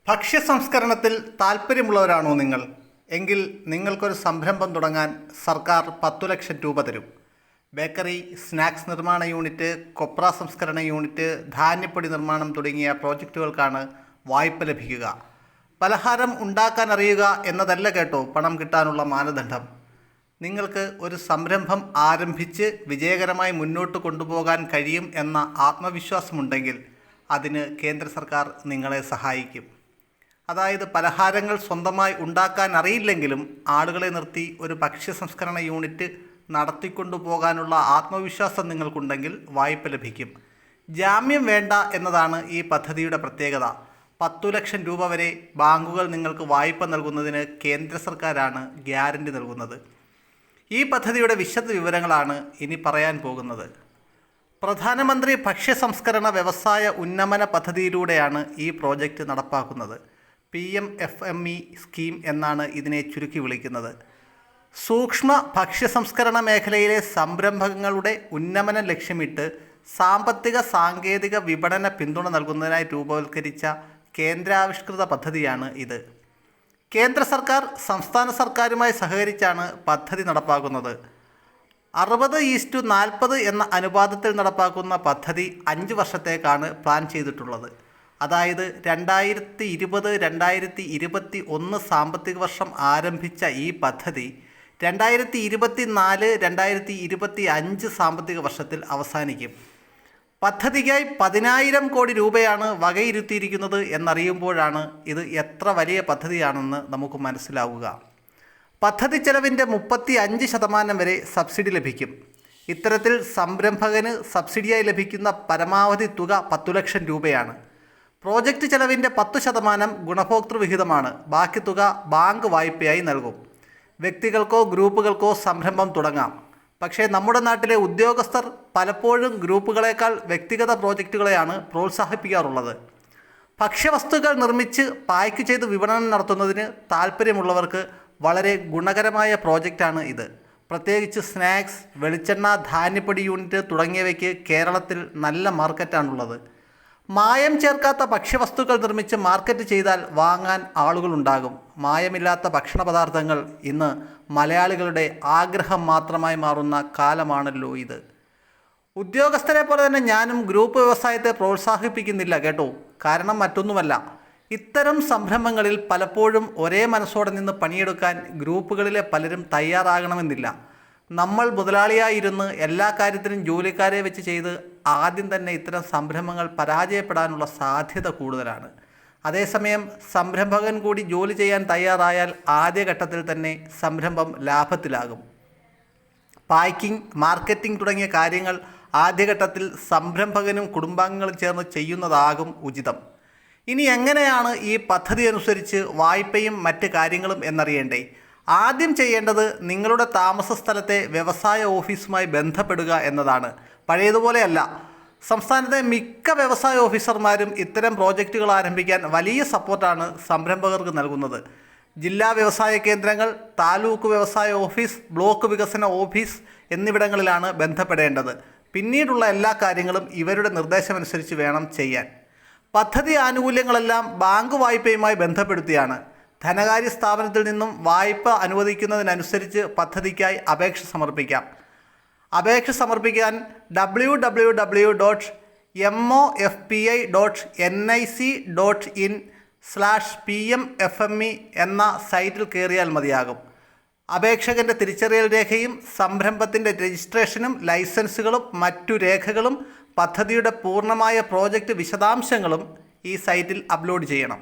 ഭക്ഷ്യ സംസ്കരണത്തിൽ താൽപ്പര്യമുള്ളവരാണോ നിങ്ങൾ? എങ്കിൽ നിങ്ങൾക്കൊരു സംരംഭം തുടങ്ങാൻ സർക്കാർ 10 ലക്ഷം രൂപ തരും. ബേക്കറി, സ്നാക്സ് നിർമ്മാണ യൂണിറ്റ്, കൊപ്ര സംസ്കരണ യൂണിറ്റ്, ധാന്യപ്പൊടി നിർമ്മാണം തുടങ്ങിയ പ്രോജക്റ്റുകൾക്കാണ് വായ്പ ലഭിക്കുക. പലഹാരം ഉണ്ടാക്കാൻ അറിയുക എന്നതല്ല കേട്ടോ പണം കിട്ടാനുള്ള മാനദണ്ഡം. നിങ്ങൾക്ക് ഒരു സംരംഭം ആരംഭിച്ച് വിജയകരമായി മുന്നോട്ട് കൊണ്ടുപോകാൻ കഴിയും എന്ന ആത്മവിശ്വാസമുണ്ടെങ്കിൽ അതിന് കേന്ദ്ര സർക്കാർ നിങ്ങളെ സഹായിക്കും. അതായത് പലഹാരങ്ങൾ സ്വന്തമായി ഉണ്ടാക്കാൻ അറിയില്ലെങ്കിലും ആളുകളെ നിർത്തി ഒരു ഭക്ഷ്യ സംസ്കരണ യൂണിറ്റ് നടത്തിക്കൊണ്ടു പോകാനുള്ള ആത്മവിശ്വാസം നിങ്ങൾക്കുണ്ടെങ്കിൽ വായ്പ ലഭിക്കും. ജാമ്യം വേണ്ട എന്നതാണ് ഈ പദ്ധതിയുടെ പ്രത്യേകത. 10 ലക്ഷം രൂപ വരെ ബാങ്കുകൾ നിങ്ങൾക്ക് വായ്പ നൽകുന്നതിന് കേന്ദ്ര സർക്കാരാണ് ഗ്യാരണ്ടി നൽകുന്നത്. ഈ പദ്ധതിയുടെ വിശദ വിവരങ്ങളാണ് ഇനി പറയാൻ പോകുന്നത്. പ്രധാനമന്ത്രി ഭക്ഷ്യ സംസ്കരണ വ്യവസായ ഉന്നമന പദ്ധതിയിലൂടെയാണ് ഈ പ്രോജക്റ്റ് നടപ്പാക്കുന്നത്. PMFME സ്കീം എന്നാണ് ഇതിനെ ചുരുക്കി വിളിക്കുന്നത്. സൂക്ഷ്മ ഭക്ഷ്യ സംസ്കരണ മേഖലയിലെ സംരംഭങ്ങളുടെ ഉന്നമനം ലക്ഷ്യമിട്ട് സാമ്പത്തിക സാങ്കേതിക വിപണന പിന്തുണ നൽകുന്നതിനായി രൂപവത്കരിച്ച കേന്ദ്രാവിഷ്കൃത പദ്ധതിയാണ് ഇത്. കേന്ദ്ര സർക്കാർ സംസ്ഥാന സർക്കാരുമായി സഹകരിച്ചാണ് പദ്ധതി നടപ്പാക്കുന്നത്. 60:40 എന്ന അനുപാതത്തിൽ നടപ്പാക്കുന്ന പദ്ധതി 5 വർഷത്തേക്കാണ് പ്ലാൻ ചെയ്തിട്ടുള്ളത്. അതായത് 2020-2021 സാമ്പത്തിക വർഷം ആരംഭിച്ച ഈ പദ്ധതി 2024-2025 സാമ്പത്തിക വർഷത്തിൽ അവസാനിക്കും. പദ്ധതിക്കായി 10,000 കോടി രൂപയാണ് വകയിരുത്തിയിരിക്കുന്നത് എന്നറിയുമ്പോഴാണ് ഇത് എത്ര വലിയ പദ്ധതിയാണെന്ന് നമുക്ക് മനസ്സിലാവുക. പദ്ധതി ചെലവിൻ്റെ 35% വരെ സബ്സിഡി ലഭിക്കും. ഇത്തരത്തിൽ സംരംഭകന് സബ്സിഡിയായി ലഭിക്കുന്ന പരമാവധി തുക 10 ലക്ഷം രൂപയാണ്. പ്രോജക്റ്റ് ചെലവിൻ്റെ 10% ഗുണഭോക്തൃ വിഹിതമാണ്. ബാക്കി തുക ബാങ്ക് വായ്പയായി നൽകും. വ്യക്തികൾക്കോ ഗ്രൂപ്പുകൾക്കോ സംരംഭം തുടങ്ങാം. പക്ഷേ നമ്മുടെ നാട്ടിലെ ഉദ്യോഗസ്ഥർ പലപ്പോഴും ഗ്രൂപ്പുകളേക്കാൾ വ്യക്തിഗത പ്രോജക്റ്റുകളെയാണ് പ്രോത്സാഹിപ്പിക്കാറുള്ളത്. ഭക്ഷ്യവസ്തുക്കൾ നിർമ്മിച്ച് പായ്ക്ക് ചെയ്ത് വിപണനം നടത്തുന്നതിന് താൽപ്പര്യമുള്ളവർക്ക് വളരെ ഗുണകരമായ പ്രോജക്റ്റാണ് ഇത്. പ്രത്യേകിച്ച് സ്നാക്സ്, വെളിച്ചെണ്ണ, ധാന്യപ്പൊടി യൂണിറ്റ് തുടങ്ങിയവയ്ക്ക് കേരളത്തിൽ നല്ല മാർക്കറ്റാണുള്ളത്. മായം ചേർക്കാത്ത ഭക്ഷ്യവസ്തുക്കൾ നിർമ്മിച്ച് മാർക്കറ്റ് ചെയ്താൽ വാങ്ങാൻ ആളുകളുണ്ടാകും. മായമില്ലാത്ത ഭക്ഷണ പദാർത്ഥങ്ങൾ ഇന്ന് മലയാളികളുടെ ആഗ്രഹം മാത്രമായി മാറുന്ന കാലമാണല്ലോ ഇത്. ഉദ്യോഗസ്ഥരെ പോലെ തന്നെ ഞാനും ഗ്രൂപ്പ് വ്യവസായത്തെ പ്രോത്സാഹിപ്പിക്കുന്നില്ല കേട്ടോ. കാരണം മറ്റൊന്നുമല്ല, ഇത്തരം സംരംഭങ്ങളിൽ പലപ്പോഴും ഒരേ മനസ്സോടെ നിന്ന് പണിയെടുക്കാൻ ഗ്രൂപ്പുകളിലെ പലരും തയ്യാറാകണമെന്നില്ല. നമ്മൾ മുതലാളിയായിരുന്ന് എല്ലാ കാര്യത്തിനും ജോലിക്കാരെ വെച്ച് ചെയ്ത് ആദ്യം തന്നെ ഇത്തരം സംരംഭങ്ങൾ പരാജയപ്പെടാനുള്ള സാധ്യത കൂടുതലാണ്. അതേസമയം സംരംഭകൻ കൂടി ജോലി ചെയ്യാൻ തയ്യാറായാൽ ആദ്യഘട്ടത്തിൽ തന്നെ സംരംഭം ലാഭത്തിലാകും. പാക്കിംഗ്, മാർക്കറ്റിംഗ് തുടങ്ങിയ കാര്യങ്ങൾ ആദ്യഘട്ടത്തിൽ സംരംഭകനും കുടുംബാംഗങ്ങളും ചേർന്ന് ചെയ്യുന്നതാകും ഉചിതം. ഇനി എങ്ങനെയാണ് ഈ പദ്ധതി അനുസരിച്ച് വായ്പയും മറ്റ് കാര്യങ്ങളും എന്നറിയണ്ടേ? ആദ്യം ചെയ്യേണ്ടത് നിങ്ങളുടെ താമസ സ്ഥലത്തെ വ്യവസായ ഓഫീസുമായി ബന്ധപ്പെടുക എന്നതാണ്. പഴയതുപോലെയല്ല. സംസ്ഥാനത്തെ മിക്ക വ്യവസായ ഓഫീസർമാരും ഇത്തരം പ്രോജക്റ്റുകൾ ആരംഭിക്കാൻ വലിയ സപ്പോർട്ടാണ് സംരംഭകർക്ക് നൽകുന്നത്. ജില്ലാ വ്യവസായ കേന്ദ്രങ്ങൾ, താലൂക്ക് വ്യവസായ ഓഫീസ്, ബ്ലോക്ക് വികസന ഓഫീസ് എന്നിവിടങ്ങളിലാണ് ബന്ധപ്പെടേണ്ടത്. പിന്നീടുള്ള എല്ലാ കാര്യങ്ങളും ഇവരുടെ നിർദ്ദേശമനുസരിച്ച് വേണം ചെയ്യാൻ. പദ്ധതി ആനുകൂല്യങ്ങളെല്ലാം ബാങ്ക് വായ്പയുമായി ബന്ധപ്പെടുത്തിയാണ്. ധനകാര്യ സ്ഥാപനത്തിൽ നിന്നും വായ്പ അനുവദിക്കുന്നതിനനുസരിച്ച് പദ്ധതിക്കായി അപേക്ഷ സമർപ്പിക്കാം. അപേക്ഷ സമർപ്പിക്കാൻ www.mofpi.nic.in/PMFME എന്ന സൈറ്റിൽ കയറിയാൽ മതിയാകും. അപേക്ഷകൻ്റെ തിരിച്ചറിയൽ രേഖയും സംരംഭത്തിൻ്റെ രജിസ്ട്രേഷനും ലൈസൻസുകളും മറ്റു രേഖകളും പദ്ധതിയുടെ പൂർണ്ണമായ പ്രോജക്റ്റ് വിശദാംശങ്ങളും ഈ സൈറ്റിൽ അപ്ലോഡ് ചെയ്യണം.